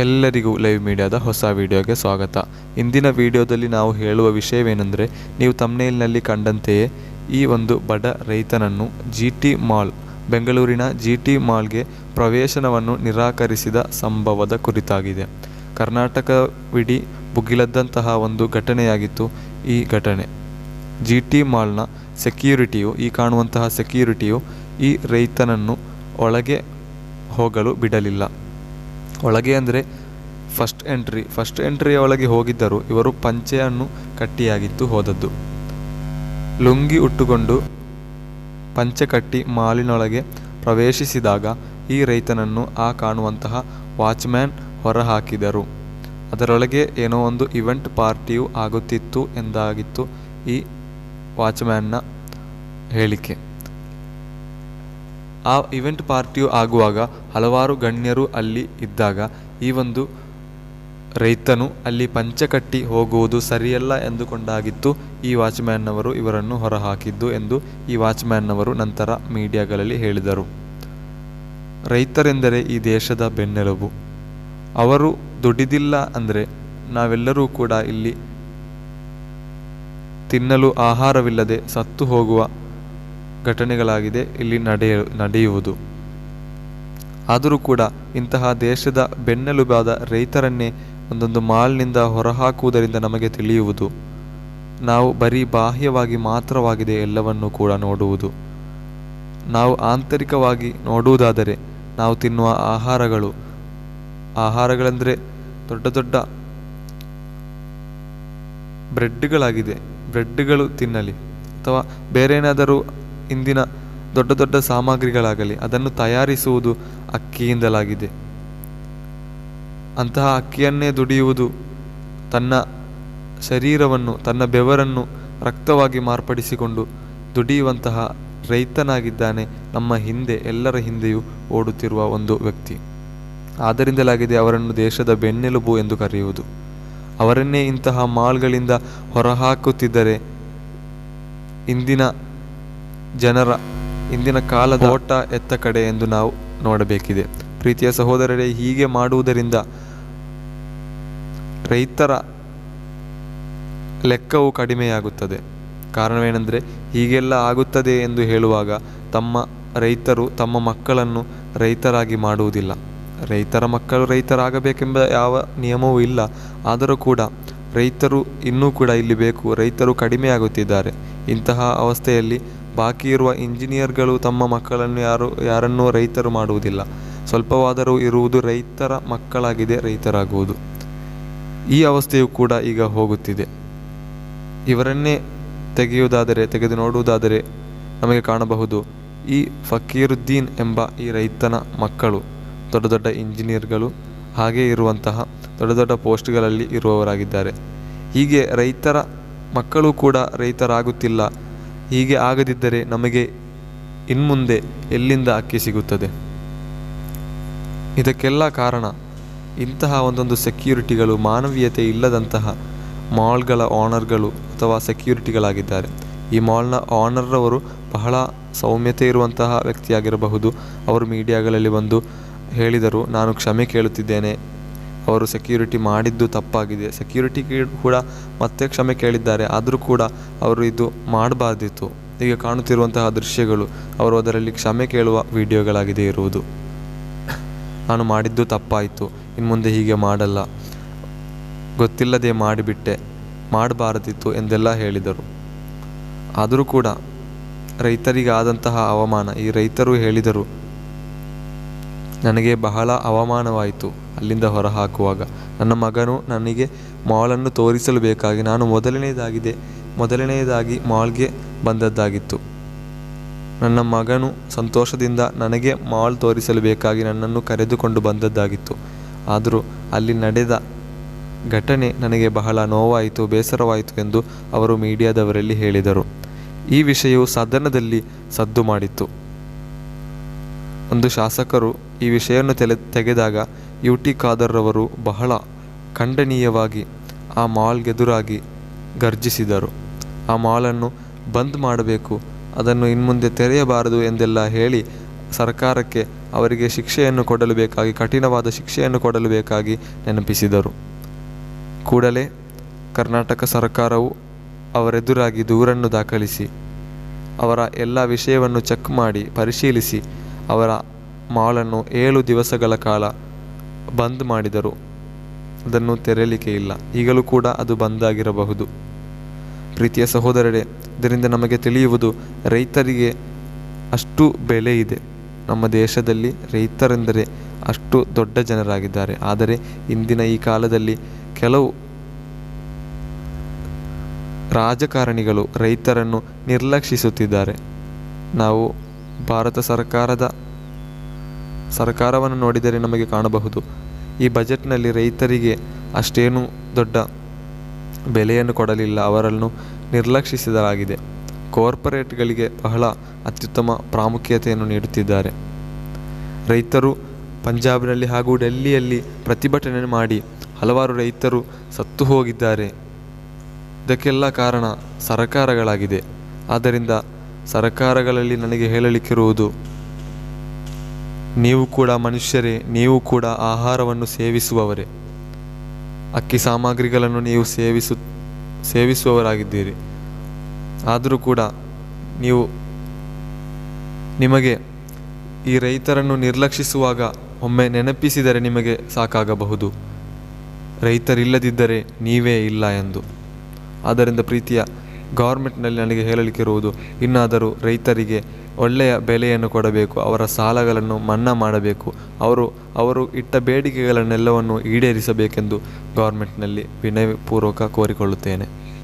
ಎಲ್ಲರಿಗೂ ಲೈವ್ ಮೀಡಿಯಾದ ಹೊಸ ವಿಡಿಯೋಗೆ ಸ್ವಾಗತ. ಇಂದಿನ ವಿಡಿಯೋದಲ್ಲಿ ನಾವು ಹೇಳುವ ವಿಷಯವೇನೆಂದರೆ, ನೀವು ಥಂಬ್ನೇಲ್ನಲ್ಲಿ ಕಂಡಂತೆಯೇ ಈ ಒಂದು ಬಡ ರೈತನನ್ನು GT ಮಾಲ್, ಬೆಂಗಳೂರಿನ GT ಮಾಲ್ಗೆ ಪ್ರವೇಶನವನ್ನು ನಿರಾಕರಿಸಿದ ಸಂಭವದ ಕುರಿತಾಗಿದೆ. ಕರ್ನಾಟಕವಿಡೀ ಭುಗಿಲೆದ್ದಂತಹ ಒಂದು ಘಟನೆಯಾಗಿತ್ತು ಈ ಘಟನೆ. GT ಮಾಲ್ನ ಸೆಕ್ಯೂರಿಟಿಯು, ಈ ಕಾಣುವಂತಹ ಸೆಕ್ಯೂರಿಟಿಯು ಈ ರೈತನನ್ನು ಒಳಗೆ ಹೋಗಲು ಬಿಡಲಿಲ್ಲ. ಒಳಗೆ ಅಂದರೆ ಫಸ್ಟ್ ಎಂಟ್ರಿಯ ಒಳಗೆ ಹೋಗಿದ್ದರು. ಇವರು ಪಂಚೆಯನ್ನು ಕಟ್ಟಿಯಾಗಿತ್ತು ಹೋದದ್ದು. ಲುಂಗಿ ಉಟ್ಟುಕೊಂಡು ಪಂಚೆ ಕಟ್ಟಿ ಮಾಲಿನೊಳಗೆ ಪ್ರವೇಶಿಸಿದಾಗ ಈ ರೈತನನ್ನು ಆ ಕಾಣುವಂತಹ ವಾಚ್ಮ್ಯಾನ್ ಹೊರಹಾಕಿದರು. ಅದರೊಳಗೆ ಏನೋ ಒಂದು ಇವೆಂಟ್ ಪಾರ್ಟಿಯು ಆಗುತ್ತಿತ್ತು ಎಂದಾಗಿತ್ತು ಈ ವಾಚ್ಮ್ಯಾನ್ನ ಹೇಳಿಕೆ. ಆ ಇವೆಂಟ್ ಪಾರ್ಟಿಯು ಆಗುವಾಗ ಹಲವಾರು ಗಣ್ಯರು ಅಲ್ಲಿ ಇದ್ದಾಗ ಈ ಒಂದು ರೈತನು ಅಲ್ಲಿ ಪಂಚೆ ಕಟ್ಟಿ ಹೋಗುವುದು ಸರಿಯಲ್ಲ ಎಂದುಕೊಂಡಾಗಿತ್ತು ಈ ವಾಚ್ಮ್ಯಾನ್ನವರು ಇವರನ್ನು ಹೊರಹಾಕಿದ್ದು ಎಂದು ಈ ವಾಚ್ಮ್ಯಾನ್ನವರು ನಂತರ ಮೀಡಿಯಾಗಳಲ್ಲಿ ಹೇಳಿದರು. ರೈತರೆಂದರೆ ಈ ದೇಶದ ಬೆನ್ನೆಲುಬು. ಅವರು ದುಡಿದಿಲ್ಲ ಅಂದರೆ ನಾವೆಲ್ಲರೂ ಕೂಡ ಇಲ್ಲಿ ತಿನ್ನಲು ಆಹಾರವಿಲ್ಲದೆ ಸತ್ತು ಹೋಗುವ ಘಟನೆಗಳಾಗಿದೆ ಇಲ್ಲಿ ನಡೆಯುವುದು. ಆದರೂ ಕೂಡ ಇಂತಹ ದೇಶದ ಬೆನ್ನೆಲುಬಾದ ರೈತರನ್ನೇ ಒಂದೊಂದು ಮಾಲ್ನಿಂದ ಹೊರಹಾಕುವುದರಿಂದ ನಮಗೆ ತಿಳಿಯುವುದು, ನಾವು ಬರೀ ಬಾಹ್ಯವಾಗಿ ಮಾತ್ರವಾಗಿದೆ ಎಲ್ಲವನ್ನೂ ಕೂಡ ನೋಡುವುದು. ನಾವು ಆಂತರಿಕವಾಗಿ ನೋಡುವುದಾದರೆ ನಾವು ತಿನ್ನುವ ಆಹಾರಗಳೆಂದರೆ ದೊಡ್ಡ ದೊಡ್ಡ ಬ್ರೆಡ್ಗಳು ತಿನ್ನಲಿ ಅಥವಾ ಬೇರೆ ಏನಾದರೂ ಇಂದಿನ ದೊಡ್ಡ ದೊಡ್ಡ ಸಾಮಗ್ರಿಗಳಾಗಲಿ, ಅದನ್ನು ತಯಾರಿಸುವುದು ಅಕ್ಕಿಯಿಂದಲಾಗಿದೆ. ಅಂತಹ ಅಕ್ಕಿಯನ್ನೇ ದುಡಿಯುವುದು, ತನ್ನ ಶರೀರವನ್ನು, ತನ್ನ ಬೆವರನ್ನು ರಕ್ತವಾಗಿ ಮಾರ್ಪಡಿಸಿಕೊಂಡು ದುಡಿಯುವಂತಹ ರೈತನಾಗಿದ್ದಾನೆ ನಮ್ಮ ಹಿಂದೆ, ಎಲ್ಲರ ಹಿಂದೆಯೂ ಓಡುತ್ತಿರುವ ಒಂದು ವ್ಯಕ್ತಿ. ಆದ್ದರಿಂದಲಾಗಿದೆ ಅವರನ್ನು ದೇಶದ ಬೆನ್ನೆಲುಬು ಎಂದು ಕರೆಯುವುದು. ಅವರನ್ನೇ ಇಂತಹ ಮಾಲ್ಗಳಿಂದ ಹೊರಹಾಕುತ್ತಿದ್ದರೆ ಇಂದಿನ ಕಾಲದ ಓಟ ಎತ್ತ ಕಡೆ ಎಂದು ನಾವು ನೋಡಬೇಕಿದೆ. ಪ್ರೀತಿಯ ಸಹೋದರರೇ, ಹೀಗೆ ಮಾಡುವುದರಿಂದ ರೈತರ ಲೆಕ್ಕವು ಕಡಿಮೆಯಾಗುತ್ತದೆ. ಕಾರಣವೇನೆಂದರೆ, ಹೀಗೆಲ್ಲ ಆಗುತ್ತದೆ ಎಂದು ಹೇಳುವಾಗ ತಮ್ಮ ಮಕ್ಕಳನ್ನು ರೈತರಾಗಿ ಮಾಡುವುದಿಲ್ಲ. ರೈತರ ಮಕ್ಕಳು ರೈತರಾಗಬೇಕೆಂಬ ಯಾವ ನಿಯಮವೂ ಇಲ್ಲ. ಆದರೂ ಕೂಡ ರೈತರು ಇನ್ನೂ ಕೂಡ ಇಲ್ಲಿ ಬೇಕು. ರೈತರು ಕಡಿಮೆಯಾಗುತ್ತಿದ್ದಾರೆ. ಇಂತಹ ಅವಸ್ಥೆಯಲ್ಲಿ ಬಾಕಿ ಇರುವ ಇಂಜಿನಿಯರ್ಗಳು ತಮ್ಮ ಮಕ್ಕಳನ್ನು ಯಾರನ್ನೂ ರೈತರು ಮಾಡುವುದಿಲ್ಲ. ಸ್ವಲ್ಪವಾದರೂ ಇರುವುದು ರೈತರ ಮಕ್ಕಳಾಗಿದೆ ರೈತರಾಗುವುದು. ಈ ಅವಸ್ಥೆಯು ಕೂಡ ಈಗ ಹೋಗುತ್ತಿದೆ. ಇವರನ್ನೇ ತೆಗೆದು ನೋಡುವುದಾದರೆ ನಮಗೆ ಕಾಣಬಹುದು, ಈ ಫಕೀರುದ್ದೀನ್ ಎಂಬ ಈ ರೈತನ ಮಕ್ಕಳು ದೊಡ್ಡ ದೊಡ್ಡ ಇಂಜಿನಿಯರ್ಗಳು, ಹಾಗೆ ಇರುವಂತಹ ದೊಡ್ಡ ದೊಡ್ಡ ಪೋಸ್ಟ್ಗಳಲ್ಲಿ ಇರುವವರಾಗಿದ್ದಾರೆ. ಹೀಗೆ ರೈತರ ಮಕ್ಕಳು ಕೂಡ ರೈತರಾಗುತ್ತಿಲ್ಲ. ಹೀಗೆ ಆಗದಿದ್ದರೆ ನಮಗೆ ಇನ್ಮುಂದೆ ಎಲ್ಲಿಂದ ಅಕ್ಕಿ ಸಿಗುತ್ತದೆ? ಇದಕ್ಕೆಲ್ಲ ಕಾರಣ ಇಂತಹ ಒಂದೊಂದು ಸೆಕ್ಯೂರಿಟಿಗಳು, ಮಾನವೀಯತೆ ಇಲ್ಲದಂತಹ ಮಾಲ್ಗಳ ಓನರ್ಗಳು ಅಥವಾ ಸೆಕ್ಯೂರಿಟಿಗಳಾಗಿದ್ದಾರೆ. ಈ ಮಾಲ್ನ ಓನರ್ರವರು ಬಹಳ ಸೌಮ್ಯತೆ ಇರುವಂತಹ ವ್ಯಕ್ತಿಯಾಗಿರಬಹುದು. ಅವರು ಮೀಡಿಯಾಗಳಲ್ಲಿ ಬಂದು ಹೇಳಿದರು, ನಾನು ಕ್ಷಮೆ ಕೇಳುತ್ತಿದ್ದೇನೆ, ಅವರು ಸೆಕ್ಯೂರಿಟಿ ಮಾಡಿದ್ದು ತಪ್ಪಾಗಿದೆ. ಸೆಕ್ಯೂರಿಟಿ ಕೂಡ ಮತ್ತೆ ಕ್ಷಮೆ ಕೇಳಿದ್ದಾರೆ. ಆದರೂ ಕೂಡ ಅವರು ಇದು ಮಾಡಬಾರ್ದಿತ್ತು. ಈಗ ಕಾಣುತ್ತಿರುವಂತಹ ದೃಶ್ಯಗಳು ಅವರು ಅದರಲ್ಲಿ ಕ್ಷಮೆ ಕೇಳುವ ವಿಡಿಯೋಗಳಾಗಿದೆ ಇರುವುದು. ನಾನು ಮಾಡಿದ್ದು ತಪ್ಪಾಯಿತು, ಇನ್ನು ಮುಂದೆ ಹೀಗೆ ಮಾಡಲ್ಲ, ಗೊತ್ತಿಲ್ಲದೆ ಮಾಡಿಬಿಟ್ಟೆ, ಮಾಡಬಾರದಿತ್ತು ಎಂದೆಲ್ಲ ಹೇಳಿದರು. ಆದರೂ ಕೂಡ ರೈತರಿಗಾದಂತಹ ಅವಮಾನ, ಈ ರೈತರು ಹೇಳಿದರು, ನನಗೆ ಬಹಳ ಅವಮಾನವಾಯಿತು ಅಲ್ಲಿಂದ ಹೊರಹಾಕುವಾಗ. ನನ್ನ ಮಗನು ನನಗೆ ಮಾಲನ್ನು ತೋರಿಸಲು ಬೇಕಾಗಿ ನಾನು ಮೊದಲನೆಯದಾಗಿ ಮಾಲ್ಗೆ ಬಂದದ್ದಾಗಿತ್ತು. ನನ್ನ ಮಗನು ಸಂತೋಷದಿಂದ ನನಗೆ ಮಾಲ್ ತೋರಿಸಲು ಬೇಕಾಗಿ ನನ್ನನ್ನು ಕರೆದುಕೊಂಡು ಬಂದದ್ದಾಗಿತ್ತು. ಆದರೂ ಅಲ್ಲಿ ನಡೆದ ಘಟನೆ ನನಗೆ ಬಹಳ ನೋವಾಯಿತು, ಬೇಸರವಾಯಿತು ಎಂದು ಅವರು ಮೀಡಿಯಾದವರಲ್ಲಿ ಹೇಳಿದರು. ಈ ವಿಷಯವು ಸದನದಲ್ಲಿ ಸದ್ದು ಮಾಡಿತ್ತು. ಒಂದು ಶಾಸಕರು ಈ ವಿಷಯವನ್ನು ತೆಗೆದಾಗ UT ಖಾದರ್ ಅವರು ಬಹಳ ಖಂಡನೀಯವಾಗಿ ಆ ಮಾಲ್ಗೆದುರಾಗಿ ಗರ್ಜಿಸಿದರು. ಆ ಮಾಲನ್ನು ಬಂದ್ ಮಾಡಬೇಕು, ಅದನ್ನು ಇನ್ಮುಂದೆ ತೆರೆಯಬಾರದು ಎಂದೆಲ್ಲ ಹೇಳಿ ಸರ್ಕಾರಕ್ಕೆ ಅವರಿಗೆ ಶಿಕ್ಷೆಯನ್ನು ಕೊಡಲು ಬೇಕಾಗಿ, ಕಠಿಣವಾದ ಶಿಕ್ಷೆಯನ್ನು ಕೊಡಲು ಬೇಕಾಗಿ ನೆನಪಿಸಿದರು. ಕೂಡಲೇ ಕರ್ನಾಟಕ ಸರ್ಕಾರವು ಅವರೆದುರಾಗಿ ದೂರನ್ನು ದಾಖಲಿಸಿ ಅವರ ಎಲ್ಲ ವಿಷಯವನ್ನು ಚೆಕ್ ಮಾಡಿ ಪರಿಶೀಲಿಸಿ ಅವರ ಮಾಲನ್ನು 7 ದಿವಸಗಳ ಕಾಲ ಬಂದ್ ಮಾಡಿದರು. ಅದನ್ನು ತೆರೆಯಲಿಕ್ಕೆ ಇಲ್ಲ. ಈಗಲೂ ಕೂಡ ಅದು ಬಂದಾಗಿರಬಹುದು. ಪ್ರೀತಿಯ ಸಹೋದರರೇ, ಇದರಿಂದ ನಮಗೆ ತಿಳಿಯುವುದು ರೈತರಿಗೆ ಅಷ್ಟು ಬೆಲೆ ಇದೆ. ನಮ್ಮ ದೇಶದಲ್ಲಿ ರೈತರೆಂದರೆ ಅಷ್ಟು ದೊಡ್ಡ ಜನರಾಗಿದ್ದಾರೆ. ಆದರೆ ಇಂದಿನ ಈ ಕಾಲದಲ್ಲಿ ಕೆಲವು ರಾಜಕಾರಣಿಗಳು ರೈತರನ್ನು ನಿರ್ಲಕ್ಷಿಸುತ್ತಿದ್ದಾರೆ. ನಾವು ಭಾರತ ಸರ್ಕಾರವನ್ನು ನೋಡಿದರೆ ನಮಗೆ ಕಾಣಬಹುದು. ಈ ಬಜೆಟ್ನಲ್ಲಿ ರೈತರಿಗೆ ಅಷ್ಟೇನು ದೊಡ್ಡ ಬೆಲೆಯನ್ನು ಕೊಡಲಿಲ್ಲ. ಅವರನ್ನು ನಿರ್ಲಕ್ಷಿಸಲಾಗಿದೆ. ಕಾರ್ಪೊರೇಟ್ಗಳಿಗೆ ಬಹಳ ಅತ್ಯುತ್ತಮ ಪ್ರಾಮುಖ್ಯತೆಯನ್ನು ನೀಡುತ್ತಿದ್ದಾರೆ. ರೈತರು ಪಂಜಾಬ್ನಲ್ಲಿ ಹಾಗೂ ಡೆಲ್ಲಿಯಲ್ಲಿ ಪ್ರತಿಭಟನೆ ಮಾಡಿ ಹಲವಾರು ರೈತರು ಸತ್ತು ಹೋಗಿದ್ದಾರೆ. ಇದಕ್ಕೆಲ್ಲ ಕಾರಣ ಸರ್ಕಾರಗಳಾಗಿದೆ. ಆದ್ದರಿಂದ ಸರ್ಕಾರಗಳಲ್ಲಿ ನನಗೆ ಹೇಳಲಿಕ್ಕಿರುವುದು, ನೀವು ಕೂಡ ಮನುಷ್ಯರೇ, ನೀವು ಕೂಡ ಆಹಾರವನ್ನು ಸೇವಿಸುವವರೇ. ಅಕ್ಕಿ ಸಾಮಗ್ರಿಗಳನ್ನು ನೀವು ಸೇವಿಸುವವರಾಗಿದ್ದೀರಿ. ಆದರೂ ಕೂಡ ನಿಮಗೆ ಈ ರೈತರನ್ನು ನಿರ್ಲಕ್ಷಿಸುವಾಗ ಒಮ್ಮೆ ನೆನಪಿಸಿದರೆ ನಿಮಗೆ ಸಾಕಾಗಬಹುದು, ರೈತರಿಲ್ಲದಿದ್ದರೆ ನೀವೇ ಇಲ್ಲ ಎಂದು. ಆದ್ದರಿಂದ ಪ್ರೀತಿಯ ಗೌರ್ಮೆಂಟ್ನಲ್ಲಿ ನನಗೆ ಹೇಳಲಿಕ್ಕಿರುವುದು, ಇನ್ನಾದರೂ ರೈತರಿಗೆ ಒಳ್ಳೆಯ ಬೆಲೆಯನ್ನು ಕೊಡಬೇಕು. ಅವರ ಸಾಲಗಳನ್ನು ಮನ್ನಾ ಮಾಡಬೇಕು. ಅವರು ಇಟ್ಟ ಬೇಡಿಕೆಗಳನ್ನೆಲ್ಲವನ್ನು ಈಡೇರಿಸಬೇಕೆಂದು ಗೌರ್ಮೆಂಟ್ನಲ್ಲಿ ವಿನಯಪೂರ್ವಕ ಕೋರಿಕೊಳ್ಳುತ್ತೇನೆ.